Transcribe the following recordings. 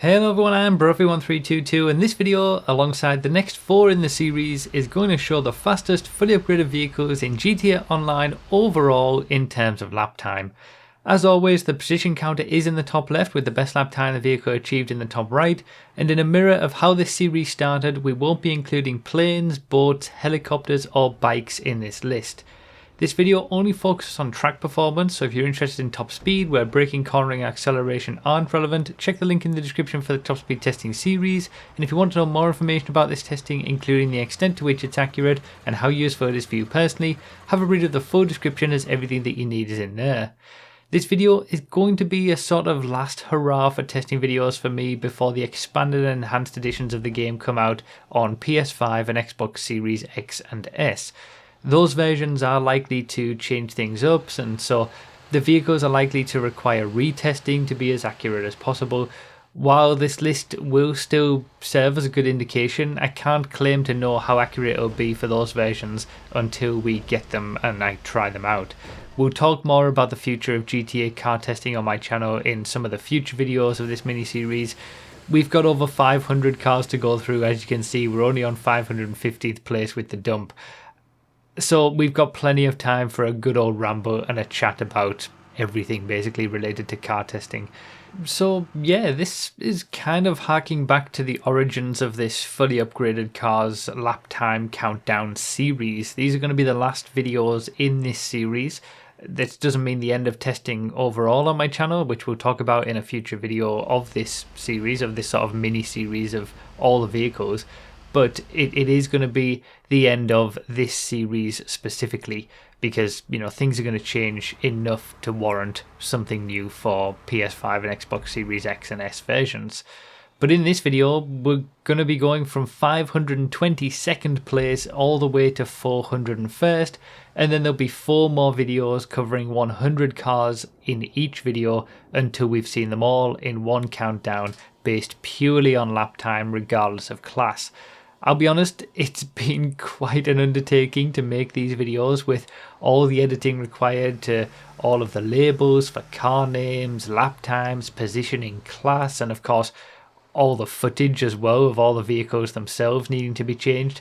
Hello everyone, I'm Broffy1322 and this video, alongside the next 4 in the series, is going to show the fastest fully upgraded vehicles in GTA Online overall in terms of lap time. As always, the position counter is in the top left with the best lap time the vehicle achieved in the top right, and in a mirror of how this series started, we won't be including planes, boats, helicopters or bikes in this list. This video only focuses on track performance, so if you're interested in top speed where braking, cornering and acceleration aren't relevant, check the link in the description for the top speed testing series. And if you want to know more information about this testing, including the extent to which it's accurate and how useful it is for you personally, have a read of the full description as everything that you need is in there. This video is going to be a sort of last hurrah for testing videos for me before the expanded and enhanced editions of the game come out on PS5 and Xbox Series X and S. Those versions are likely to change things up, and so the vehicles are likely to require retesting to be as accurate as possible. While this list will still serve as a good indication, I can't claim to know how accurate it will be for those versions until we get them and I try them out. We'll talk more about the future of GTA car testing on my channel in some of the future videos of this mini-series. We've got over 500 cars to go through. As you can see, we're only on 550th place with the dump. So we've got plenty of time for a good old ramble and a chat about everything basically related to car testing. So yeah, this is kind of harking back to the origins of this fully upgraded cars lap time countdown series. These are going to be the last videos in this series. This doesn't mean the end of testing overall on my channel, which we'll talk about in a future video of this series, of this sort of mini series of all the vehicles. But it is going to be the end of this series specifically because, you know, things are going to change enough to warrant something new for PS5 and Xbox Series X and S versions. But in this video, we're going to be going from 522nd place all the way to 401st, and then there'll be 4 more videos covering 100 cars in each video until we've seen them all in one countdown based purely on lap time regardless of class. I'll be honest, it's been quite an undertaking to make these videos with all the editing required to all of the labels for car names, lap times, positioning, class, and of course all the footage as well of all the vehicles themselves needing to be changed.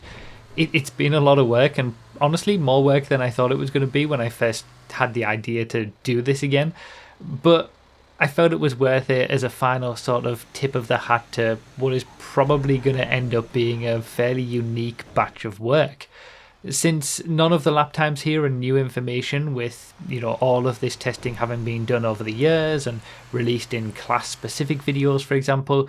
It's been a lot of work, and honestly more work than I thought it was going to be when I first had the idea to do this again. But I felt it was worth it as a final sort of tip of the hat to what is probably going to end up being a fairly unique batch of work. Since none of the lap times here are new information, with, you know, all of this testing having been done over the years and released in class specific videos, for example,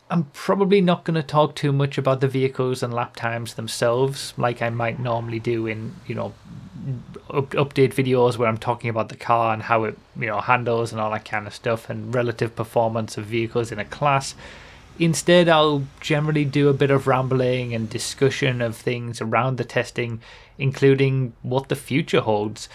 I'm probably not going to talk too much about the vehicles and lap times themselves like I might normally do in, you know, update videos where I'm talking about the car and how it, you know, handles and all that kind of stuff and relative performance of vehicles in a class. Instead, I'll generally do a bit of rambling and discussion of things around the testing, including what the future holds.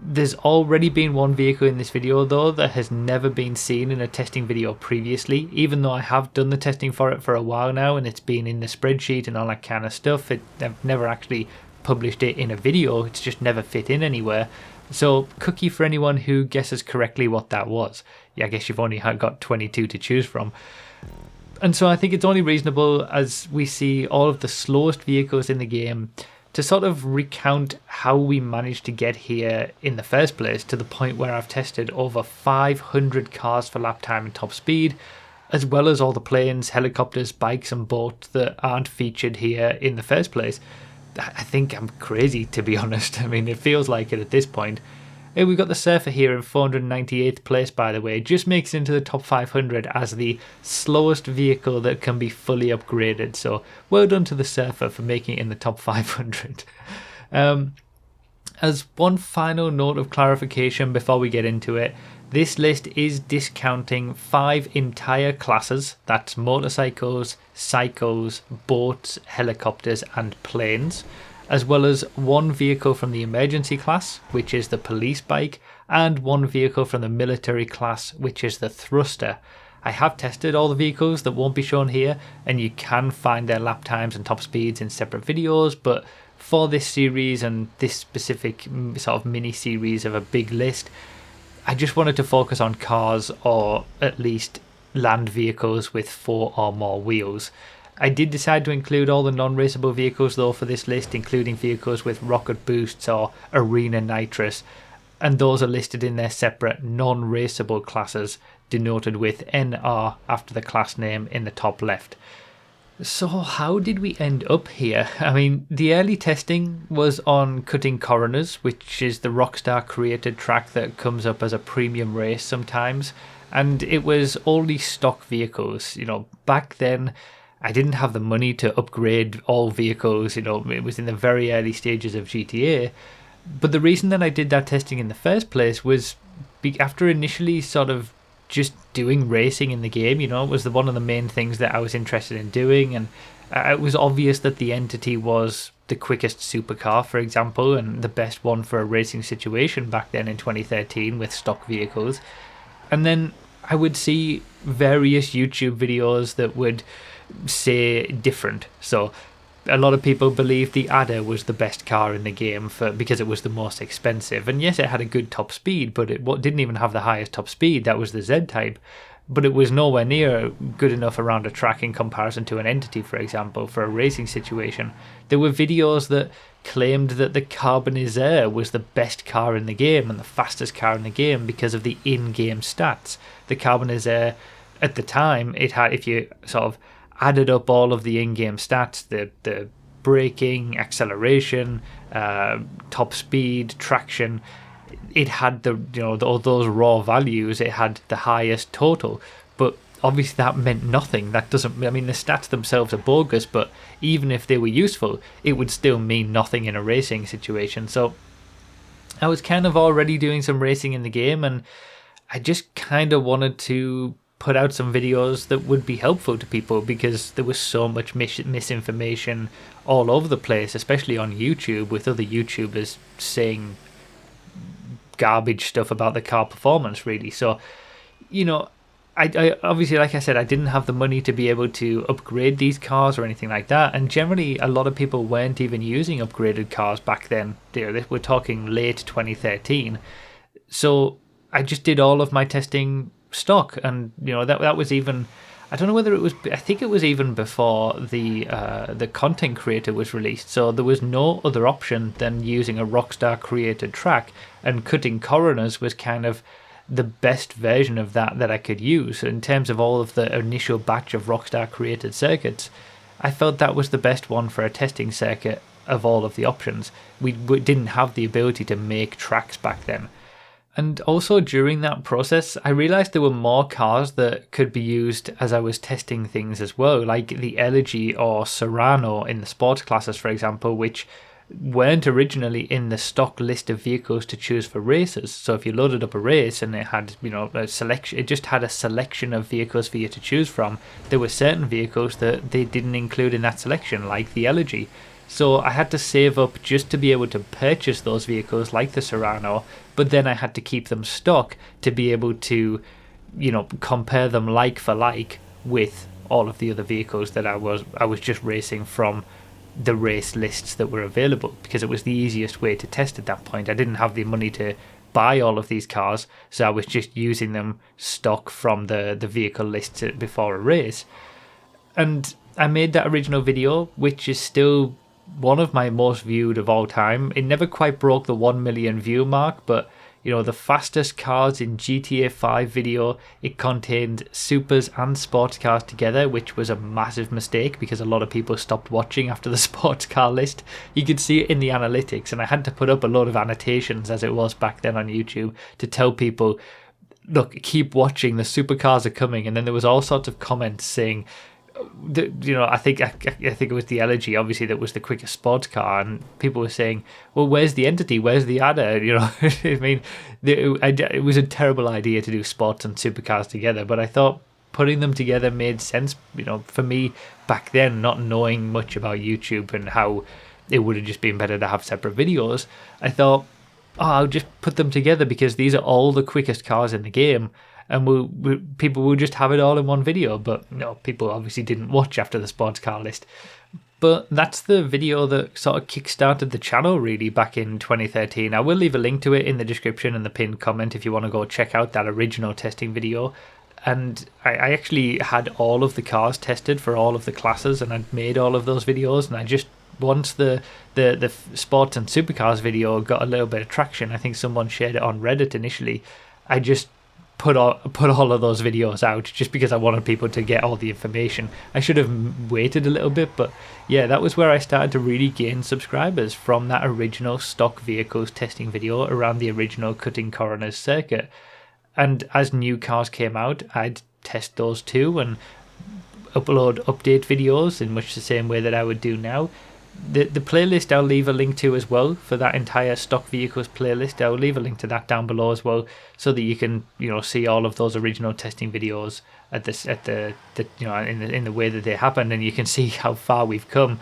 There's already been one vehicle in this video though that has never been seen in a testing video previously, even though I have done the testing for it for a while now and it's been in the spreadsheet and all that kind of stuff. I've never actually published it in a video, it's just never fit in anywhere. So cookie for anyone who guesses correctly what that was. Yeah, I guess you've only got 22 to choose from. And so I think it's only reasonable, as we see all of the slowest vehicles in the game, to sort of recount how we managed to get here in the first place, to the point where I've tested over 500 cars for lap time and top speed, as well as all the planes, helicopters, bikes and boats that aren't featured here in the first place. I think I'm crazy, to be honest. I mean, it feels like it at this point. Hey, we've got the Surfer here in 498th place, by the way. It just makes it into the top 500 as the slowest vehicle that can be fully upgraded. So well done to the Surfer for making it in the top 500. As one final note of clarification before we get into it, this list is discounting 5 entire classes, that's motorcycles, cycles, boats, helicopters and planes, as well as 1 vehicle from the emergency class, which is the police bike, and 1 vehicle from the military class, which is the thruster. I have tested all the vehicles that won't be shown here, and you can find their lap times and top speeds in separate videos, but for this series and this specific sort of mini series of a big list, I just wanted to focus on cars, or at least land vehicles with 4 or more wheels. I did decide to include all the non-raceable vehicles though for this list, including vehicles with rocket boosts or arena nitrous, and those are listed in their separate non-raceable classes, denoted with NR after the class name in the top left. So how did we end up here? I mean, the early testing was on Cutting Coroners, which is the Rockstar created track that comes up as a premium race sometimes, and it was only stock vehicles. You know, back then I didn't have the money to upgrade all vehicles, you know, it was in the very early stages of GTA. But the reason that I did that testing in the first place was after initially sort of just doing racing in the game, you know, it was one of the main things that I was interested in doing, and it was obvious that the Entity was the quickest supercar, for example, and the best one for a racing situation back then in 2013 with stock vehicles. And then I would see various YouTube videos that would say different. So a lot of people believed the Adder was the best car in the game because it was the most expensive. And yes, it had a good top speed, but it didn't even have the highest top speed. That was the Z-Type. But it was nowhere near good enough around a track in comparison to an Entity, for example, for a racing situation. There were videos that claimed that the Carbonizer was the best car in the game and the fastest car in the game because of the in-game stats. The Carbonizer, at the time, it had, if you sort of added up all of the in-game stats, the braking, acceleration, top speed, traction, it had all those raw values. It had the highest total, but obviously that meant nothing. That doesn't, I mean, the stats themselves are bogus, but even if they were useful, it would still mean nothing in a racing situation. So I was kind of already doing some racing in the game, and I just kind of wanted to put out some videos that would be helpful to people, because there was so much misinformation all over the place, especially on YouTube, with other YouTubers saying garbage stuff about the car performance, really. So, you know, I obviously, like I said, I didn't have the money to be able to upgrade these cars or anything like that, and generally a lot of people weren't even using upgraded cars back then. We're talking late 2013. So I just did all of my testing stock, and you know, that was even, I don't know whether it was, I think it was even before the content creator was released, so there was no other option than using a Rockstar created track, and Cutting Coroners was kind of the best version of that I could use. In terms of all of the initial batch of Rockstar created circuits, I felt that was the best one for a testing circuit of all of the options. We didn't have the ability to make tracks back then. And also during that process, I realized there were more cars that could be used as I was testing things as well, like the Elegy or Serrano in the sports classes, for example, which weren't originally in the stock list of vehicles to choose for races. So if you loaded up a race and it had, you know, a selection, it just had a selection of vehicles for you to choose from, there were certain vehicles that they didn't include in that selection, like the Elegy. So I had to save up just to be able to purchase those vehicles like the Serrano, but then I had to keep them stock to be able to, you know, compare them like for like with all of the other vehicles that I was just racing from the race lists that were available, because it was the easiest way to test at that point. I didn't have the money to buy all of these cars, so I was just using them stock from the vehicle lists before a race. And I made that original video, which is still one of my most viewed of all time. It never quite broke the 1 million view mark, but you know, the fastest cars in GTA 5 video, it contained supers and sports cars together, which was a massive mistake because a lot of people stopped watching after the sports car list. You could see it in the analytics, and I had to put up a load of annotations, as it was back then on YouTube, to tell people, look, keep watching, the supercars are coming. And then there was all sorts of comments saying, you know, I think it was the Elegy, obviously, that was the quickest sports car, and people were saying, well, where's the Entity, where's the Adder, you know? I mean, it was a terrible idea to do sports and supercars together, but I thought putting them together made sense, you know, for me back then, not knowing much about YouTube and how it would have just been better to have separate videos. I thought, I'll just put them together because these are all the quickest cars in the game, and people will just have it all in one video. But no, people obviously didn't watch after the sports car list. But that's the video that sort of kickstarted the channel really back in 2013. I will leave a link to it in the description and the pinned comment if you want to go check out that original testing video. and I actually had all of the cars tested for all of the classes, and I'd made all of those videos, and I just, once the sports and supercars video got a little bit of traction, I think someone shared it on Reddit initially, I just put all of those videos out just because I wanted people to get all the information. I should have waited a little bit, but yeah, that was where I started to really gain subscribers, from that original stock vehicles testing video around the original cutting coroners circuit. And as new cars came out, I'd test those too and upload update videos in much the same way that I would do now. The playlist I'll leave a link to as well, for that entire stock vehicles playlist. I'll leave a link to that down below as well, so that you can, you know, see all of those original testing videos at the you know, in the way that they happened, and you can see how far we've come.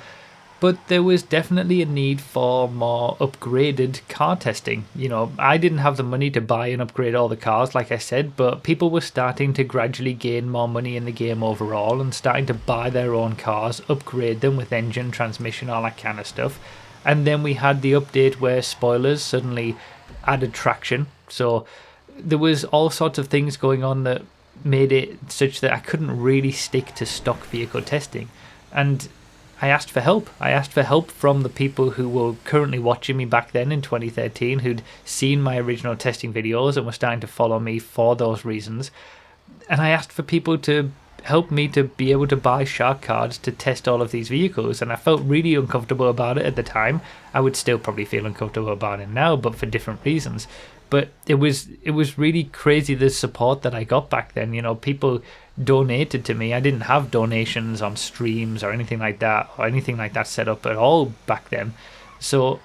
But there was definitely a need for more upgraded car testing. You know, I didn't have the money to buy and upgrade all the cars, like I said, but people were starting to gradually gain more money in the game overall and starting to buy their own cars, upgrade them with engine, transmission, all that kind of stuff. And then we had the update where spoilers suddenly added traction. So there was all sorts of things going on that made it such that I couldn't really stick to stock vehicle testing. And I asked for help. I asked for help from the people who were currently watching me back then in 2013, who'd seen my original testing videos and were starting to follow me for those reasons. And I asked for people to help me to be able to buy shark cards to test all of these vehicles, and I felt really uncomfortable about it at the time. I would still probably feel uncomfortable about it now, but for different reasons. But it was really crazy, the support that I got back then. You know, people donated to me. I didn't have donations on streams or anything like that, set up at all back then. So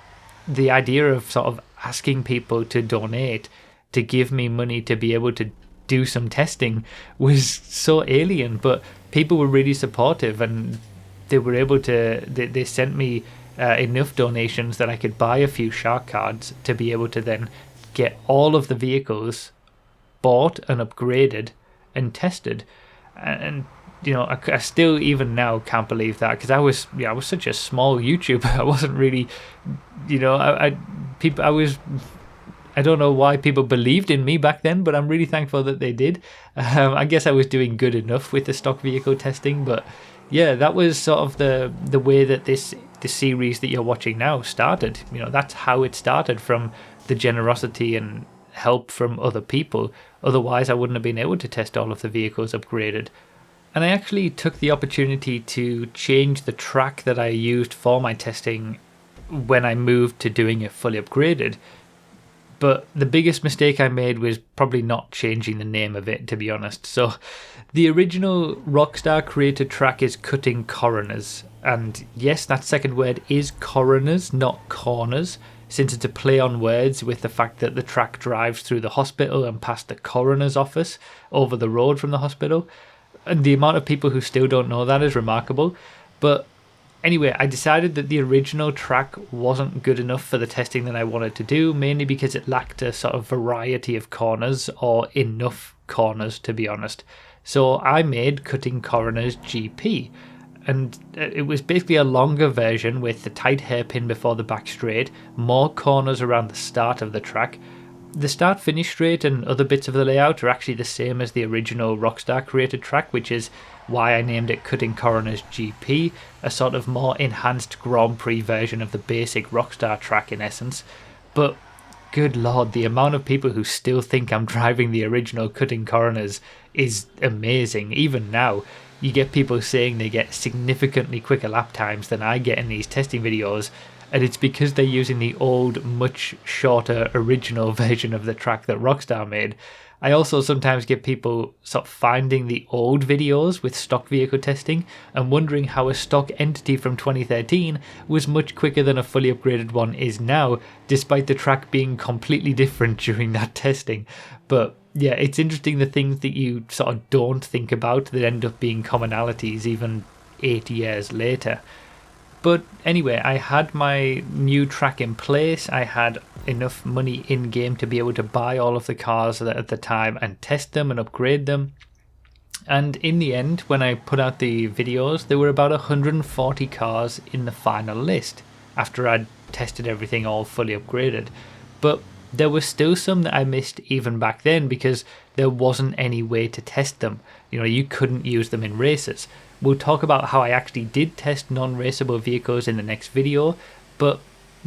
the idea of sort of asking people to donate to give me money to be able to do some testing was so alien, but people were really supportive, and they were able to, they sent me enough donations that I could buy a few shark cards to be able to then get all of the vehicles bought and upgraded and tested. And you know, I still even now can't believe that, because I was such a small YouTuber. I wasn't really, you know, I don't know why people believed in me back then, but I'm really thankful that they did. I guess I was doing good enough with the stock vehicle testing, but yeah, that was sort of the way that this series that you're watching now started. You know, that's how it started, from the generosity and help from other people. Otherwise, I wouldn't have been able to test all of the vehicles upgraded. And I actually took the opportunity to change the track that I used for my testing when I moved to doing it fully upgraded. But the biggest mistake I made was probably not changing the name of it, to be honest. So the original Rockstar created track is cutting coroners. And yes, that second word is coroners, not corners, since it's a play on words with the fact that the track drives through the hospital and past the coroner's office over the road from the hospital. And the amount of people who still don't know that is remarkable. But anyway, I decided that the original track wasn't good enough for the testing that I wanted to do, mainly because it lacked a sort of variety of corners, or enough corners, to be honest. So I made Cutting Coroners GP, and it was basically a longer version with the tight hairpin before the back straight, more corners around the start of the track. The start-finish straight and other bits of the layout are actually the same as the original Rockstar created track, which is why I named it Cutting Coroners GP, a sort of more enhanced Grand Prix version of the basic Rockstar track in essence. But good lord, the amount of people who still think I'm driving the original Cutting Coroners is amazing. Even now, you get people saying they get significantly quicker lap times than I get in these testing videos, and it's because they're using the old, much shorter original version of the track that Rockstar made. I also sometimes get people sort of finding the old videos with stock vehicle testing and wondering how a stock entity from 2013 was much quicker than a fully upgraded one is now, despite the track being completely different during that testing. But yeah, it's interesting the things that you sort of don't think about that end up being commonalities even 8 years later. But anyway, I had my new track in place. I had enough money in game to be able to buy all of the cars at the time and test them and upgrade them. And in the end, when I put out the videos, there were about 140 cars in the final list after I'd tested everything all fully upgraded. But there were still some that I missed even back then because there wasn't any way to test them. You know, you couldn't use them in races. We'll talk about how I actually did test non-raceable vehicles in the next video, but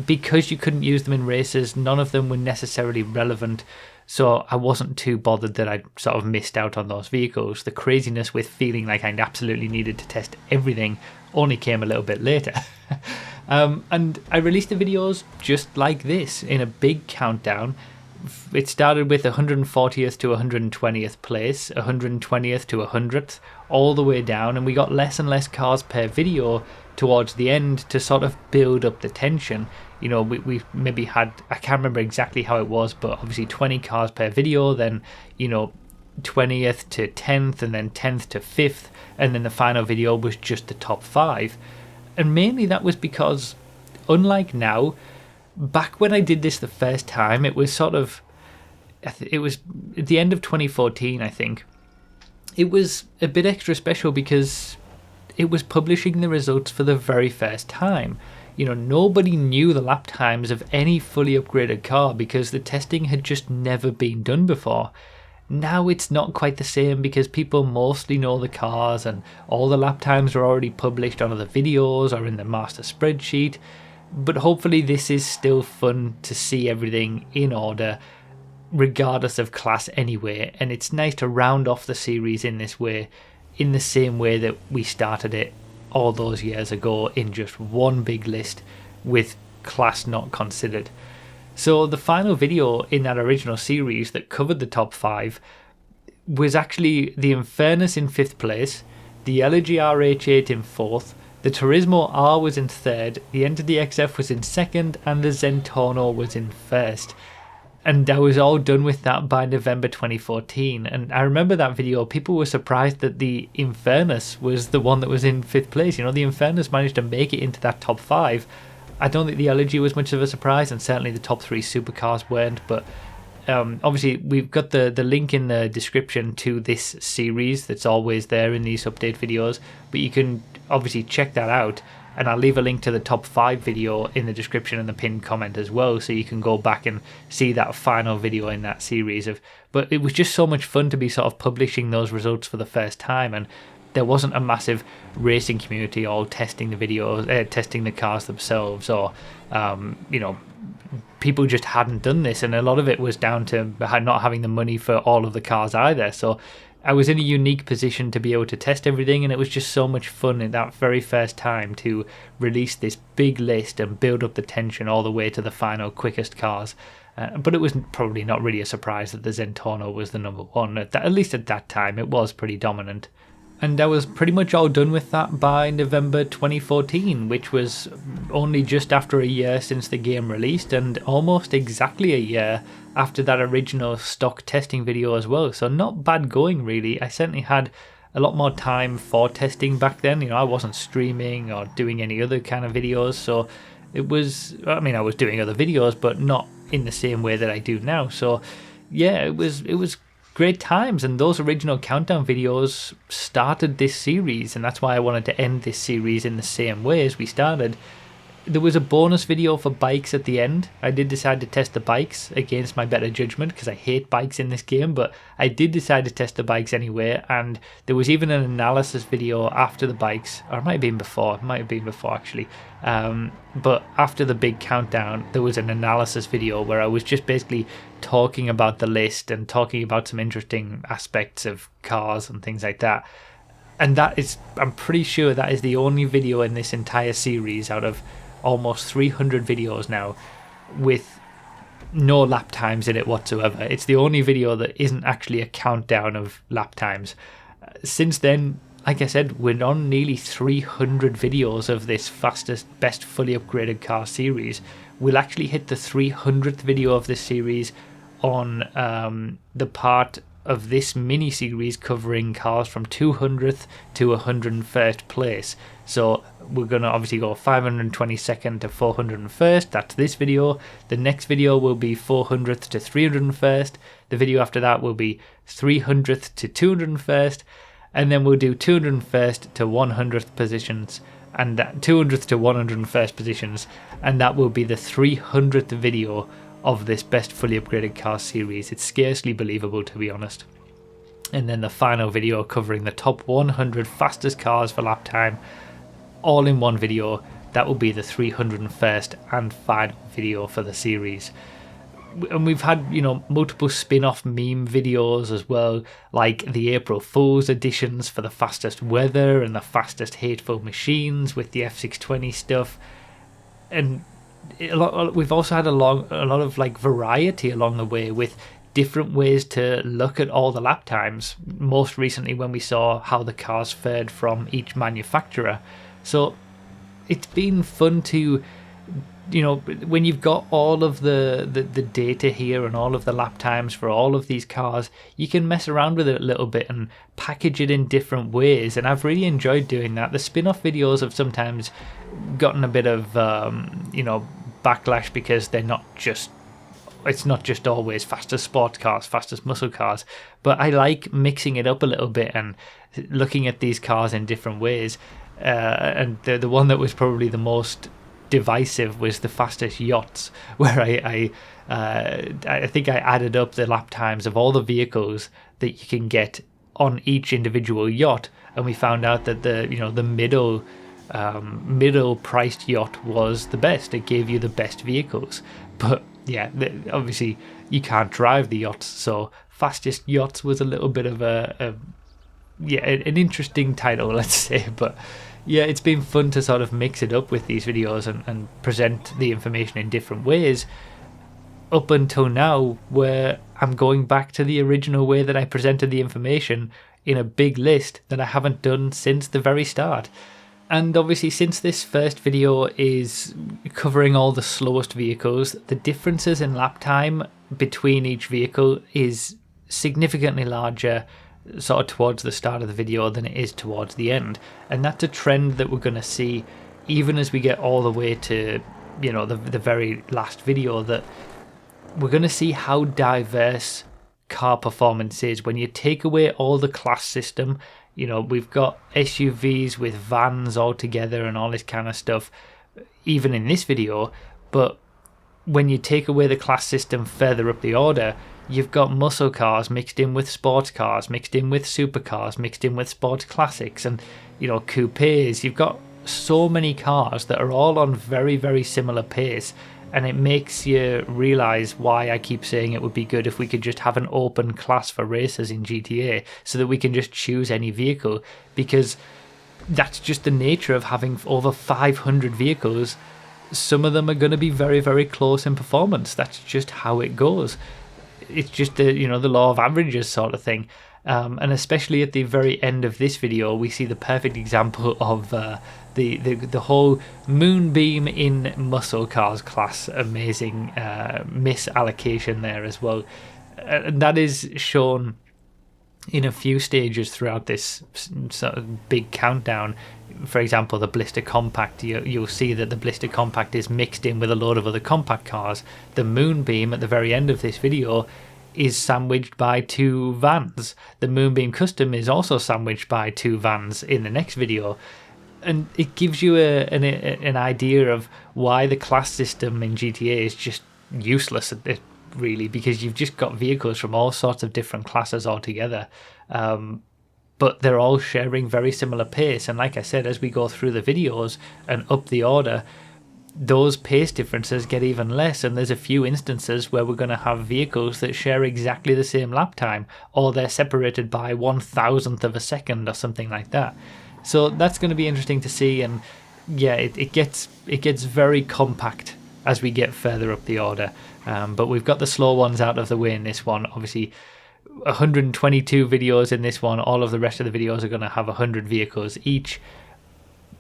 because you couldn't use them in races, none of them were necessarily relevant, so I wasn't too bothered that I'd sort of missed out on those vehicles. The craziness with feeling like I absolutely needed to test everything only came a little bit later. And I released the videos just like this, in a big countdown. It started with 140th to 120th place, 120th to 100th, all the way down, and we got less and less cars per video towards the end to sort of build up the tension. You know, we maybe had, I can't remember exactly how it was, but obviously 20 cars per video, then, you know, 20th to 10th, and then 10th to 5th, and then the final video was just the top 5. And mainly that was because, unlike now, back when I did this the first time, it was sort of, it was at the end of 2014, I think. It was a bit extra special because it was publishing the results for the very first time. You know, nobody knew the lap times of any fully upgraded car because the testing had just never been done before. Now it's not quite the same because people mostly know the cars and all the lap times are already published on the videos or in the master spreadsheet. But hopefully this is still fun to see everything in order, regardless of class anyway. And it's nice to round off the series in this way, in the same way that we started it all those years ago, in just one big list with class not considered. So the final video in that original series that covered the top 5 was actually the Infernus in 5th place, the Elegy RH8 in 4th, the Turismo R was in 3rd, the Entity XF was in 2nd, and the Zentorno was in 1st. And I was all done with that by November 2014. And I remember that video, people were surprised that the Infernus was the one that was in 5th place. You know, the Infernus managed to make it into that top 5. I don't think the Elegy was much of a surprise, and certainly the top 3 supercars weren't. But obviously, we've got the link in the description to this series that's always there in these update videos. But you can obviously check that out. And I'll leave a link to the top 5 video in the description and the pinned comment as well, so you can go back and see that final video in that series. But it was just so much fun to be sort of publishing those results for the first time, and there wasn't a massive racing community all testing the videos, testing the cars themselves, or you know, people just hadn't done this, and a lot of it was down to not having the money for all of the cars either. So I was in a unique position to be able to test everything, and it was just so much fun in that very first time to release this big list and build up the tension all the way to the final quickest cars. But it was probably not really a surprise that the Zentorno was the number 1. At least at that time, it was pretty dominant. And I was pretty much all done with that by November 2014, which was only just after a year since the game released, and almost exactly a year after that original stock testing video as well. So not bad going, really. I certainly had a lot more time for testing back then. You know, I wasn't streaming or doing any other kind of videos, so it was, I mean, I was doing other videos, but not in the same way that I do now. So yeah, it was great times, and those original countdown videos started this series, and that's why I wanted to end this series in the same way as we started. There was a bonus video for bikes at the end. I did decide to test the bikes against my better judgment because I hate bikes in this game, but I did decide to test the bikes anyway, and there was even an analysis video after the bikes, or it might have been before actually, but after the big countdown there was an analysis video where I was just basically talking about the list and talking about some interesting aspects of cars and things like that. And that is, I'm pretty sure that is the only video in this entire series out of almost 300 videos now with no lap times in it whatsoever. It's the only video that isn't actually a countdown of lap times. Since then, like I said, we're on nearly 300 videos of this fastest, best fully upgraded car series. We'll actually hit the 300th video of this series on the part of this mini series covering cars from 200th to 101st place. So we're going to obviously go 522nd to 401st. That's this video. The next video will be 400th to 301st. The video after that will be 300th to 201st. And then we'll do 201st to 100th positions, and that 200th to 101st positions, and that will be the 300th video of this best fully upgraded cars series. It's scarcely believable, to be honest. And then the final video covering the top 100 fastest cars for lap time, all in one video. That will be the 301st and final video for the series. And we've had, you know, multiple spin-off meme videos as well, like the April Fool's editions for the fastest weather and the fastest hateful machines with the F620 stuff. And we've also had a lot of like variety along the way with different ways to look at all the lap times. Most recently when we saw how the cars fared from each manufacturer. So it's been fun to, you know, when you've got all of the data here and all of the lap times for all of these cars, you can mess around with it a little bit and package it in different ways, and I've really enjoyed doing that. The spin-off videos have sometimes gotten a bit of you know, backlash because they're not just, it's not just always fastest sports cars, fastest muscle cars, but I like mixing it up a little bit and looking at these cars in different ways. And the one that was probably the most divisive was the fastest yachts, where I think I added up the lap times of all the vehicles that you can get on each individual yacht, and we found out that the middle priced yacht was the best. It gave you the best vehicles, but yeah, obviously you can't drive the yachts, so fastest yachts was a little bit of an interesting title, let's say. But yeah, it's been fun to sort of mix it up with these videos and present the information in different ways, up until now, where I'm going back to the original way that I presented the information in a big list that I haven't done since the very start. And obviously, since this first video is covering all the slowest vehicles, the differences in lap time between each vehicle is significantly larger sort of towards the start of the video than it is towards the end. And that's a trend that we're going to see even as we get all the way to, you know, the very last video, that we're going to see how diverse car performance is when you take away all the class system. You know, we've got SUVs with vans all together and all this kind of stuff, even in this video. But when you take away the class system further up the order, you've got muscle cars mixed in with sports cars, mixed in with supercars, mixed in with sports classics, and, you know, coupes. You've got so many cars that are all on very, very similar pace, and it makes you realize why I keep saying it would be good if we could just have an open class for racers in GTA, so that we can just choose any vehicle, because that's just the nature of having over 500 vehicles. Some of them are going to be very, very close in performance. That's just how it goes. It's just the, you know, the law of averages sort of thing. And especially at the very end of this video, we see the perfect example of the whole moonbeam in muscle cars class. Amazing misallocation there as well. And that is shown in a few stages throughout this sort of big countdown. For example, the Blister Compact, you'll see that the Blister Compact is mixed in with a load of other compact cars. The Moonbeam at the very end of this video is sandwiched by two vans. The Moonbeam Custom is also sandwiched by two vans in the next video. And it gives you an idea of why the class system in GTA is just useless at this, really, because you've just got vehicles from all sorts of different classes altogether. But they're all sharing very similar pace. And like I said, as we go through the videos and up the order, those pace differences get even less. And there's a few instances where we're going to have vehicles that share exactly the same lap time, or they're separated by 1,000th of a second or something like that. So that's going to be interesting to see. And yeah, it gets very compact as we get further up the order. But we've got the slow ones out of the way in this one. Obviously, 122 videos in this one. All of the rest of the videos are going to have 100 vehicles each.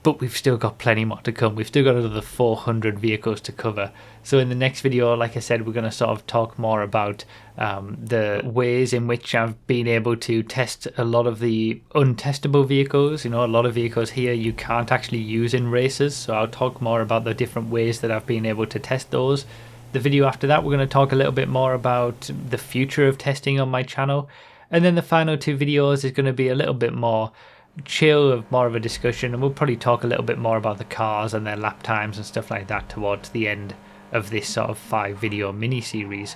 But we've still got plenty more to come. We've still got another 400 vehicles to cover. So in the next video, like I said, we're going to sort of talk more about the ways in which I've been able to test a lot of the untestable vehicles. You know, a lot of vehicles here you can't actually use in races. So I'll talk more about the different ways that I've been able to test those. The video after that, we're going to talk a little bit more about the future of testing on my channel. And then the final two videos is going to be a little bit more chill, more of a discussion, and we'll probably talk a little bit more about the cars and their lap times and stuff like that towards the end of this sort of 5-video mini-series.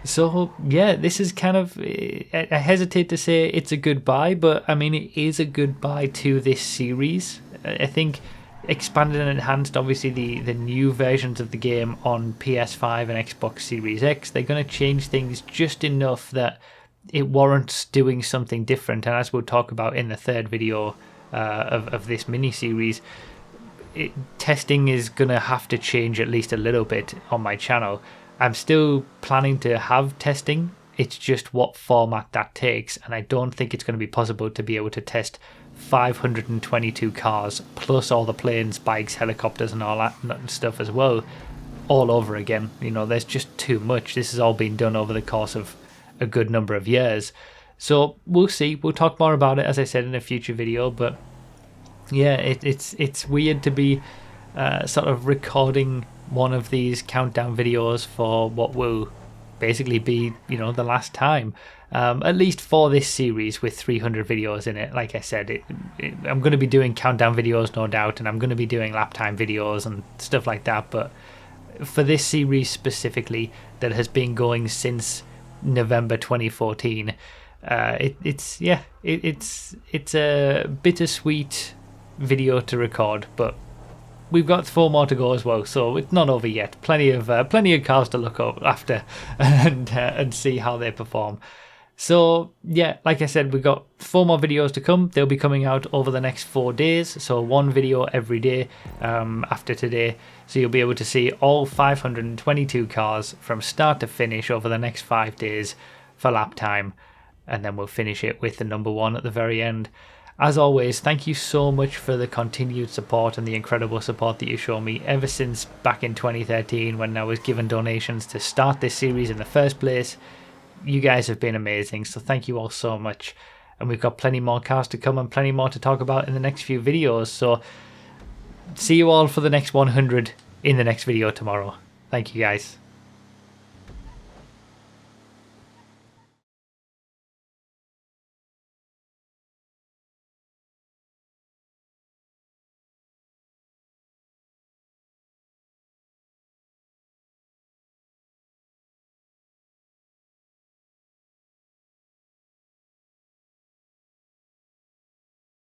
So yeah, this is kind of, I hesitate to say it's a goodbye, but I mean, it is a goodbye to this series. I think expanded and enhanced, obviously the new versions of the game on PS5 and Xbox Series X, they're going to change things just enough that it warrants doing something different. And as we'll talk about in the third video of this mini-series, testing is going to have to change at least a little bit on my channel. I'm still planning to have testing, it's just what format that takes, and I don't think it's going to be possible to be able to test 522 cars plus all the planes, bikes, helicopters and all that stuff as well all over again. You know, there's just too much. This has all been done over the course of a good number of years, so we'll see. We'll talk more about it, as I said, in a future video. But yeah, it's weird to be sort of recording one of these countdown videos for what will basically be, you know, the last time, at least for this series with 300 videos in it. Like I said, I'm going to be doing countdown videos, no doubt, and I'm going to be doing lap time videos and stuff like that. But for this series specifically, that has been going since November 2014, it's a bittersweet video to record, but we've got 4 more to go as well, so it's not over yet. Plenty of cars to look up after and see how they perform. So yeah, like I said, we've got 4 more videos to come. They'll be coming out over the next 4 days, so 1 video every day after today. So you'll be able to see all 522 cars from start to finish over the next 5 days for lap time, and then we'll finish it with the number 1 at the very end. As always, thank you so much for the continued support and the incredible support that you show me ever since back in 2013 when I was given donations to start this series in the first place. You guys have been amazing, so thank you all so much. And we've got plenty more cars to come and plenty more to talk about in the next few videos. So see you all for the next 100 in the next video tomorrow. Thank you guys.